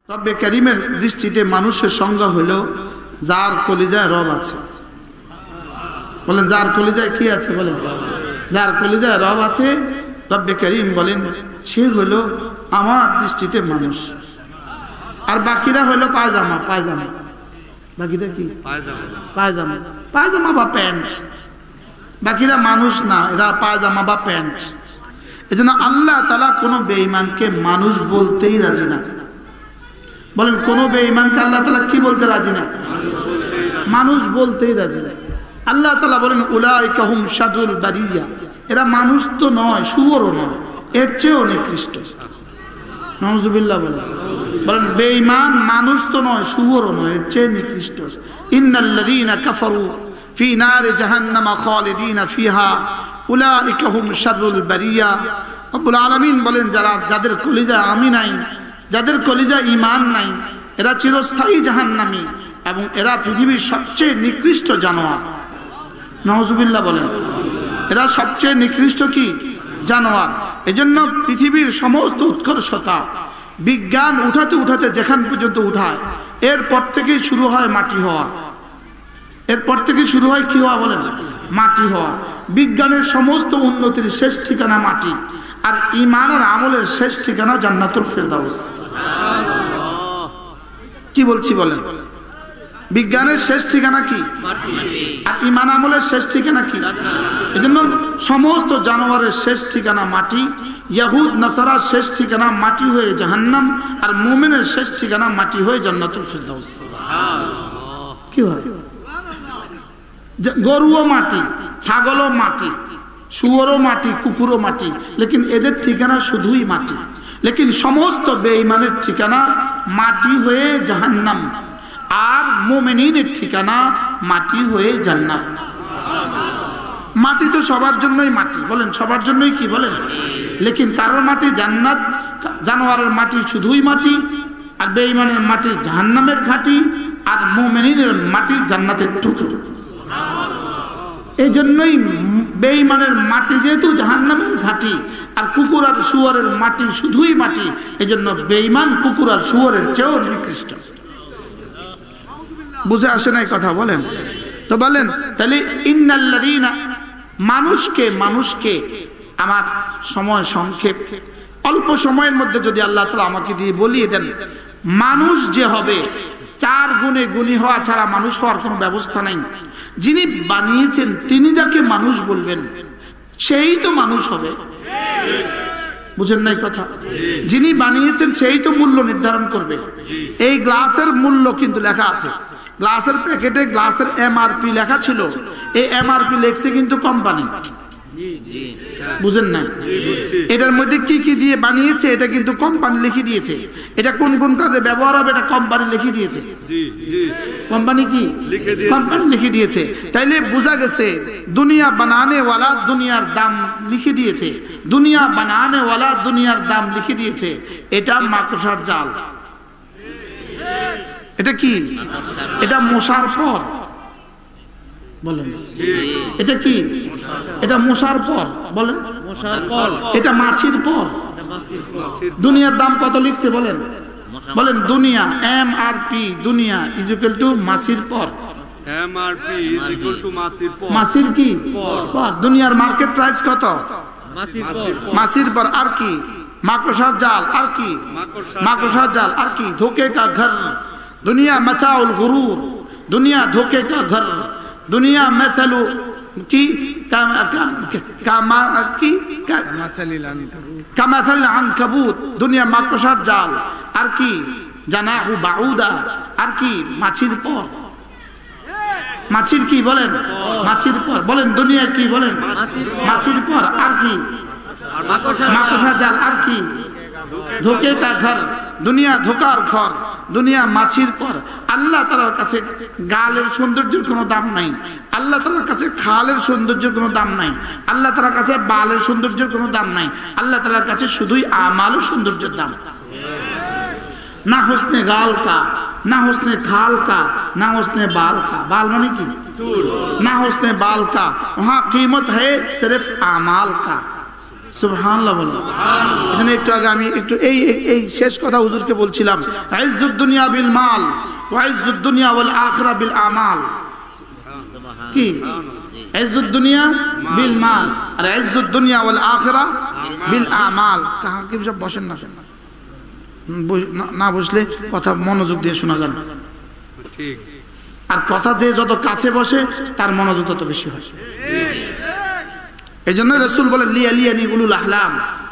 রব্বে কারীমের দৃষ্টিতে মানুষের সংজ্ঞা হলো যার কলিজায় রব আছে। বলেন যার কলিজায় কি আছে? বলেন যার কলিজায় রব আছে। রব্বে কারীম বলেন সে হলো আমার দৃষ্টিতে মানুষ। আর বাকিরা হলো পায়জামা। পায়জামা বাকিরা কি? পায়জামা। পায়জামা বা প্যান্ট। বাকিরা মানুষ না, এরা পায়জামা বা প্যান্ট। এজন্য আল্লাহ তাআলা কোনো বেঈমানকে মানুষ বলতেই রাজি না। বলেন কোন বেঈমানকে আল্লাহ তাআলা কি বলতে রাজি না? মানুষ বলতেই রাজি না। আল্লাহ তাআলা বলেন উলাইকা হুম শাররুল বারিয়া, এরা মানুষ তো নয়, শুয়োরও নয়, এর চেয়েও নিকৃষ্ট। নাউযুবিল্লাহ বলেন। বলেন বেঈমান মানুষ তো নয়, শুয়োরও নয়, এর চেয়ে নিকৃষ্ট। ইন্নাল্লাযীনা কাফারু ফি নারি জাহান্নাম খালিদিনা ফিহা উলাইকা হুম শাররুল বারিয়া। রব্বুল আলামিন বলেন যাদের কলিজা আমি নাই, যাদের কলিজা ঈমান নাই, এরা চিরস্থায়ী জাহান্নামী এবং এরা পৃথিবীর সবচেয়ে নিকৃষ্ট জানোয়ার। নাউযুবিল্লাহ বলেন। এরা সবচেয়ে নিকৃষ্ট কি? জানোয়ার। এজন্য পৃথিবীর সমস্ত উৎকর্ষতা বিজ্ঞান উঠাতে উঠাতে যেখান পর্যন্ত উঠায়, এরপর থেকেই শুরু হয় মাটি হওয়া। এরপর থেকে শুরু হয় কি হওয়া? বলেন মাটি হওয়া। বিজ্ঞানের সমস্ত উন্নতির শেষ ঠিকানা মাটি, আর ঈমান আর আমলের শেষ ঠিকানা জান্নাতুল ফেরদাউস। কি বলছি বলেন? বিজ্ঞানের শেষ ঠিকানা কি? আর ঈমান আমলের শেষ ঠিকানা কি? এজন্য সমস্ত জানোয়ারের শেষ ঠিকানা মাটি, ইহুদ নাসারার শেষ ঠিকানা মাটি হয়ে জাহান্নাম, আর মুমিনের শেষ ঠিকানা মাটি হয়ে জান্নাতুল ফেরদাউস। কি হয়? গরুও মাটি, ছাগলও মাটি, শুয়োরও মাটি, কুকুরও মাটি, লেকিন এদের ঠিকানা শুধুই মাটি। লেকিন সমস্ত বেঈমানের ঠিকানা মাটি হয়ে জাহান্নাম, আর মুমিনের ঠিকানা মাটি হয়ে জান্নাত। মাটি তো সবার জন্যই মাটি, বলেন সবার জন্যই কি? বলেন লেকিন কারোর মাটি জান্নাত, জানোয়ারের মাটি শুধুই মাটি, আর বেঈমানের মাটি জাহান্নামের ঘাটি, আর মুমিনের মাটি জান্নাতের টুকরো। এই জন্যই বেঈমানের মাটি যেহেতু জাহান্নামের ঘাটি, আর কুকুর আর শুয়োরের মাটি শুধুই মাটি, এই জন্য বেঈমান কুকুর আর শুয়োরের চেয়েও নিকৃষ্ট। বুঝে আসে না এই কথা? বলেন তো। বলেন তাহলে ইন্নাল্লাযীনা, মানুষকে আমার সময় সংক্ষেপ, অল্প সময়ের মধ্যে যদি আল্লাহ তাআলা আমাকে দিয়ে বলিয়ে দেন, মানুষ যে হবে 4 গুণে গুণী হওয়া ছাড়া মানুষ হওয়ার কোনো ব্যবস্থা নাই। যিনি বানিয়েছেন তিনি যাকে মানুষ বলবেন সেই তো মানুষ হবে। বুঝেন নাই কথা? যিনি বানিয়েছেন সেই তো মূল্য নির্ধারণ করবে। এই গ্লাসের মূল্য কিন্তু লেখা আছে, গ্লাসের প্যাকেটে গ্লাসের এমআরপি লেখা ছিল। এই এমআরপি লেখছে কিন্তু কোম্পানি। বুঝেন না? এটার মধ্যে কি কি দিয়ে বানিয়েছে এটা কিন্তু কোম্পানি লিখে দিয়েছে। এটা কোন কোন কাজে ব্যবহার হবে এটা কোম্পানি লিখে দিয়েছে। কোম্পানি কি? কোম্পানি লিখে দিয়েছে। তাইলে বোঝা গেছে দুনিয়া বানানে ওয়ালা দুনিয়ার দাম লিখে দিয়েছে। দুনিয়া বানানে ওয়ালা দুনিয়ার দাম লিখে দিয়েছে। এটা মাকড়সার জাল। এটা কি? এটা মশার পর। বলেন এটা কি? এটা মশার পর। বলেন এটা মাছির পর। দুনিয়ার দাম কত লিখছে? বলেন বলেন দুনিয়া এমআরপি, দুনিয়া ইজ ইকুয়াল টু মাছির পর। এমআরপি ইজ ইকুয়াল টু মাছির পর। মাছির কি পর? দুনিয়ার মার্কেট প্রাইস কত? মাছির পর। আর কি? মাকড়সার জাল। আর কি? মাকড়সার জাল। আর কি? ধোকে কা ঘর। दुनिया मताउल गुरूर, दुनिया धोखे का घर, दुनिया मसलू की कामसल अनकबूत, दुनिया माकड़सार जाल। আর কি? জানাহু বাউদা। আর কি? মাছির পর। মাছির কি? বলেন মাছির পর। বলেন দুনিয়া কি? বলেন মাছির পর। আর কি? মাকড়সার জাল। আর কি? ধোকে কা ঘর, দুনিয়া ধোকার ঘর, দুনিয়া মাছির পর। আল্লাহ তাআলার কাছে গালের সৌন্দর্যের কোনো দাম নাই, আল্লাহ তাআলার কাছে খালের সৌন্দর্যের কোনো দাম নাই, আল্লাহ তাআলার কাছে বালের সৌন্দর্যের কোনো দাম নাই। আল্লাহ তাআলার কাছে শুধুই আমালের সৌন্দর্যের দাম। না হোসনে গাল কা, না হোসনে খাল কা, না হোসনে बाल का। बाल माने की? ना হোসনে बाल का। वहां कीमत है सिर्फ आमाल का। সুবহানাল্লাহ বলুন। এখানে একটু আগে আমি একটু এই শেষ কথা হুজুরকে বলছিলাম, ইজ্জুদ দুনিয়া বিল মাল ওয়া ইজ্জুদ দুনিয়া ওয়াল আখিরা বিল আমাল। কি ইজ্জুদ দুনিয়া বিল মাল আর ইজ্জুদ দুনিয়া ওয়াল আখিরা বিল আমাল। কাহা কি সব বসেন না বসলে কথা মনোযোগ দিয়ে শোনা যাবে। ঠিক। আর কথা যে যত কাছে বসে তার মনোযোগ তত বেশি হয়। এই জন্য রাসূল বলেন লিয়ালিয়ানি উলুল আহলাম,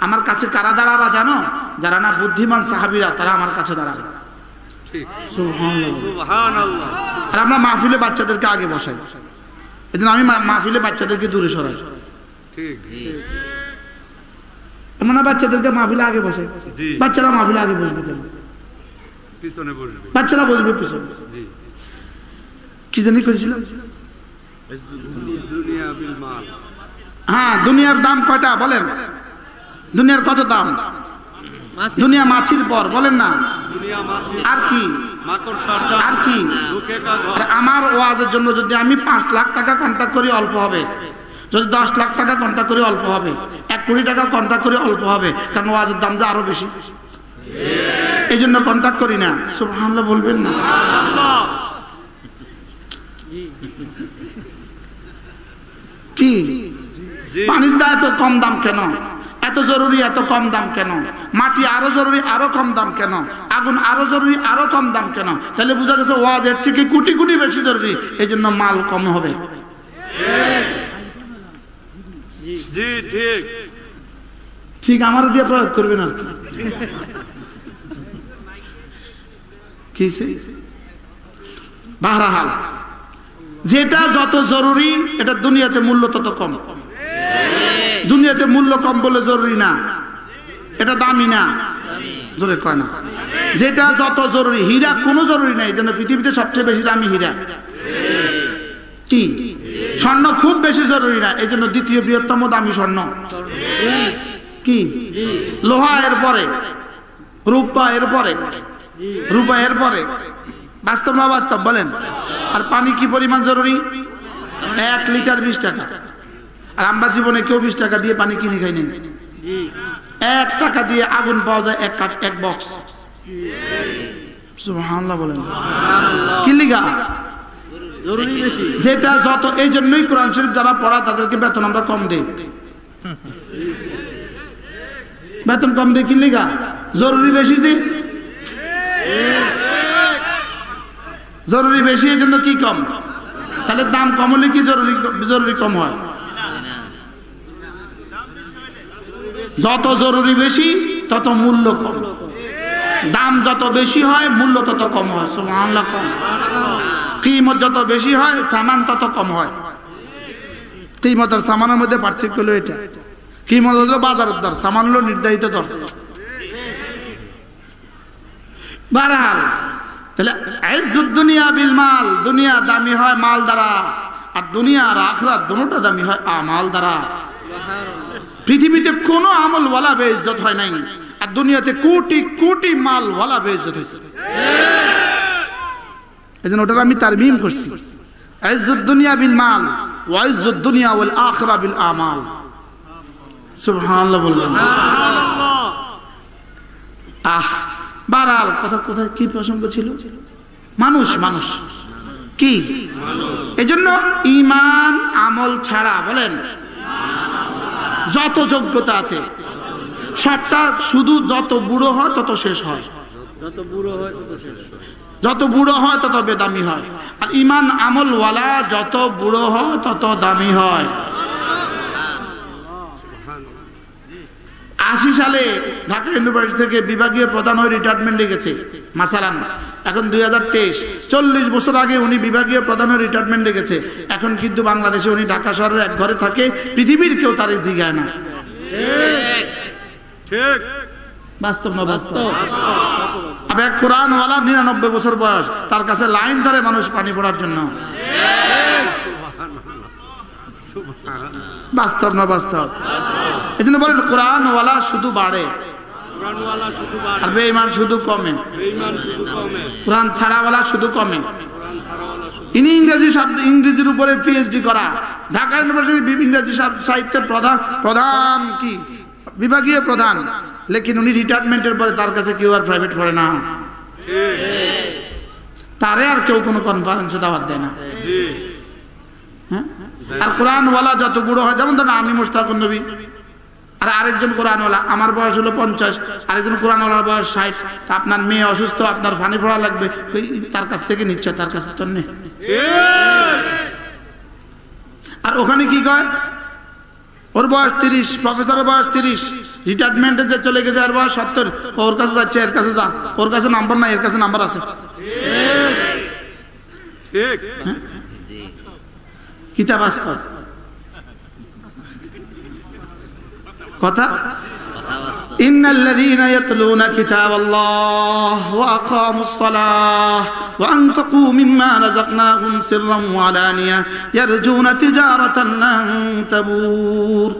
আমার কাছে কারা দাঁড়াবা জানো? যারা না বুদ্ধিমান সাহাবীরা তারা আমার কাছে দাঁড়াবে। ঠিক। সুবহানাল্লাহ। সুবহানাল্লাহ। আর আমরা মাহফিলে বাচ্চাদেরকে আগে বসাই, এই জন্য আমি মাহফিলে বাচ্চাদেরকে দূরে সরাই। ঠিক। এমন না বাচ্চাদেরকে মাহফিলে আগে বসাই, জি। বাচ্চারা মাহফিলে আগে বসবে কেন? পিছনে বসবে। বাচ্চারা বসবে পিছনে। জি। কি জানি করেছিলাম? দুনিয়া বিল মাল। হ্যাঁ, দুনিয়ার দাম কয়টা বলেন? দুনিয়ার কত দাম? দুনিয়া মাছির পর, বলেন না? দুনিয়া মাছি। আর কি? মাকড়সার আর কি? লোকেটা ঘর। আর আমার ওয়াজের জন্য যদি আমি 5 লাখ টাকা কন্ট্যাক্ট করি অল্প হবে, যদি 10 লাখ টাকা কন্ট্যাক্ট করি অল্প হবে, 1 কোটি টাকা কন্ট্যাক্ট করি অল্প হবে, কারণ ওয়াজের দাম যে আরো বেশি। এই জন্য কন্ট্যাক্ট করি না। সুবহানাল্লাহ বলবেন না? কি পানির দাম এত কম দাম কেন? এত জরুরি এত কম দাম কেন? মাটি আরো জরুরি আরো কম দাম কেন? আগুন আরো জরুরি আরো কম দাম কেন? তাহলে বোঝা গেছে ওয়াজ এর থেকে কোটি কোটি বেশি জরুরি, এই জন্য মাল কম হবে। জি ঠিক। ঠিক আমার দিয়ে প্রয়োগ করবেন আর কি বাহরাহাল, যেটা যত জরুরি এটা দুনিয়াতে মূল্য তত কম। দুনিয়াতে মূল্য কম বলে জরুরি না, এটা দামি না, জোরে কয় না। যেটা যত জরুরি, হীরা কোনো জরুরি নাই, এই জন্য পৃথিবীতে সবচেয়ে বেশি দামি হীরা। কি স্বর্ণ খুব বেশি জরুরি না, এই জন্য দ্বিতীয় বৃহত্তম দামি স্বর্ণ। কি লোহা এর পরে, রূপা এর পরে, রূপা এর পরে। বাস্তব না বাস্তব বলেন? আর পানি কি পরিমাণ জরুরি? 1 লিটার 20 টাকা। আর আমরা জীবনে কেউ 20 টাকা দিয়ে পানি কিনে খাই নাই। 1 টাকা দিয়ে আগুন পাওয়া যায় এক বক্স। সুবহানাল্লাহ বলেন। কি লিগা? যেটা যত, এই জন্যই কোরআন শরীফ যারা পড়া তাদেরকে বেতন আমরা কম দেই। বেতন কম দেই কি লিগা? জরুরি বেশি। যে জরুরি বেশি এই জন্য কি কম? তাহলে দাম কম হলে কি জরুরি কম হয়? যত জরুরি বেশি তত মূল্য কম, দাম যত বেশি হয় মূল্য তত কম হয়। সুবহানাল্লাহ। কম কিমত যত বেশি হয় সামান তত কম হয়। কিমত আর সামানের মধ্যে পার্থক্য হলো এটা। কিমত হলো বাজারের দর, সামান হলো নির্ধারিত দর। বারহাল, তাহলে ইজ্জুদ দুনিয়া বিল মাল, দুনিয়া দামি হয় মাল দ্বারা, আর দুনিয়া আর আখিরাত দুটোটা দামি হয় আমাল দ্বারা। পৃথিবীতে কোনো আমল ওয়ালা বেইজ্জত হয় নাই, আর দুনিয়াতে কোটি কোটি মাল ওয়ালা বেইজ্জত হয়েছে। এজন্য ওটা আমি তারমিম করছি, ইজ্জুদ দুনিয়া বিল মাল ওয়া ইজ্জুদ দুনিয়া ওয়াল আখিরা বিল আমাল। সুবহানাল্লাহ বললেন। বারাল কথা কোথায় কি প্রসঙ্গ ছিল? মানুষ মানুষ কি? এজন্য ঈমান আমল ছাড়া, বলেন, যত যোগ্যতা আছে সবটা শুধু যত বুড়ো হয় তত শেষ হয়, যত বুড়ো হয় তত বেদামি হয়। আর ঈমান আমল ওয়ালা যত বুড়ো হয় তত দামি হয়। 80 সালে ঢাকা ইউনিভার্সিটি থেকে বিভাগীয় প্রধান হয়ে রিটায়ারমেন্টে গেছে মাসালান। এখন 2023, 40 বছর আগে উনি বিভাগীয় প্রধান হয়ে রিটায়ারমেন্টে গেছে। এখন কিন্তু বাংলাদেশে উনি ঢাকা শহরের এক ঘরে থাকে, পৃথিবীর কেউ তারে জিগায় না। ঠিক বাস্তব না বাস্তব? আবার এক কোরআনওয়ালা 99 বছর বয়স, তার কাছে লাইন ধরে মানুষ পানি পড়ার জন্য। বাস্তব না বাস্তব? এই জন্য বলেন কোরআনওয়ালা শুধু বাড়ে আর বেঈমান শুধু কমে। কোরআন ছাড়াওয়ালা শুধু কমে। ইনি ইংরেজির উপরে পিএইচডি করা, ঢাকা ইউনিভার্সিটি ইংরেজি সাহিত্যের প্রধান কি বিভাগীয় প্রধান, লেকিন উনি রিটায়ারমেন্টের পরে তার কাছে কেউ আর প্রাইভেট পড়ে না, তারে আর কেউ কোনো কনফারেন্সে দাওয়াত দেয় না। হ্যাঁ, আর কোরআনওয়ালা যত বুড়ো হয়, যেমন ধরেন আমি মুশতাকুন নবী আর আরেকজন কোরআনওয়ালা, আমার বয়স হলো 50, আরেকজন কোরআনওয়ালার বয়স 60, তা আপনার মেয়ে অসুস্থ, আপনার পানি পড়া লাগবে, তার কাছ থেকে নিচ্ছে, তার কাছে তো নেই। আর ওখানে কি কয়, ওর বয়স 30, প্রফেসরের বয়স 30, রিটায়ারমেন্টে যে চলে গেছে আর বয়স 70, ওর কাছে যাচ্ছে, এর কাছে যা, ওর কাছে নাম্বার নাই, এর কাছে নাম্বার আছে। কিতাব আসতে কথা। إن الذين يتلون كتاب الله وأقاموا الصلاة وأنفقوا مما رزقناهم سرا وعلانية يرجون تجارة لن تبور।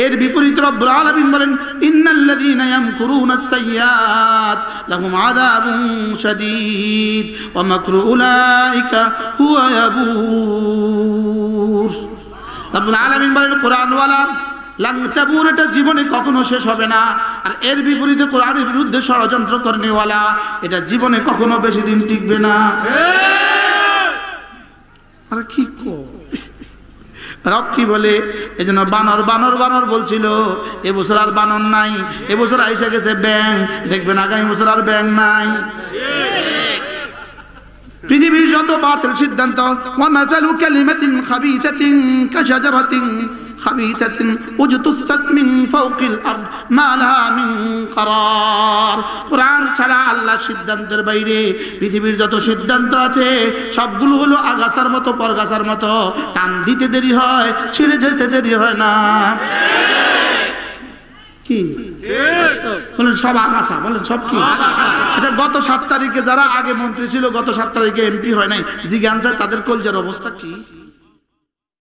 এর বিপরীত রব্বুল আলামিন বলেন, ইন্নাল্লাযীনা ইয়ামকুরুনা আস-সাইয়্যাত লাহুম আযাবুন শাদীদ ওয়া মাকরু উলাইকা হুয়া ইয়াবুর। রব্বুল আলামিন বলেন, কোরআনওয়ালা লাংতাবুর, এটা জীবনে কখনো শেষ হবে না। আর এর বিপরীতে কোরআনের বিরুদ্ধে ষড়যন্ত্র করেনেওয়ালা, এটা জীবনে কখনো বেশি দিন টিকবে না। আরে কি রব কি বলে, এই জন্য বানর বানর বানর বলছিল, এবছর আর বানর নাই, এবছর আইসা গেছে ব্যাং, দেখবেন আগামী বছর আর ব্যাং নাই। পৃথিবীর যত বাতিল সিদ্ধান্ত, ওয়ামাসালু কালিমাতিন খাবিসাতিন কাশাজারাতিন খাবিসাতিন উজতুসাত মিন ফাওকিল আরদ মা লাহা মিন করার। কোরআন ছাড়া আল্লাহর সিদ্ধান্তের বাইরে পৃথিবীর যত সিদ্ধান্ত আছে সবগুলো হলো আগাছার মতো, পরগাছার মতো, টান দিতে দেরি হয়, ছিঁড়ে যেতে দেরি হয় না। কি বলেন, সব আগাছা, বলেন সব কি। আচ্ছা, গত 7 তারিখে যারা আগে মন্ত্রী ছিল, গত 7 তারিখে এমপি হয় নাই, জিজ্ঞাসা তাদের কলজের অবস্থা কি?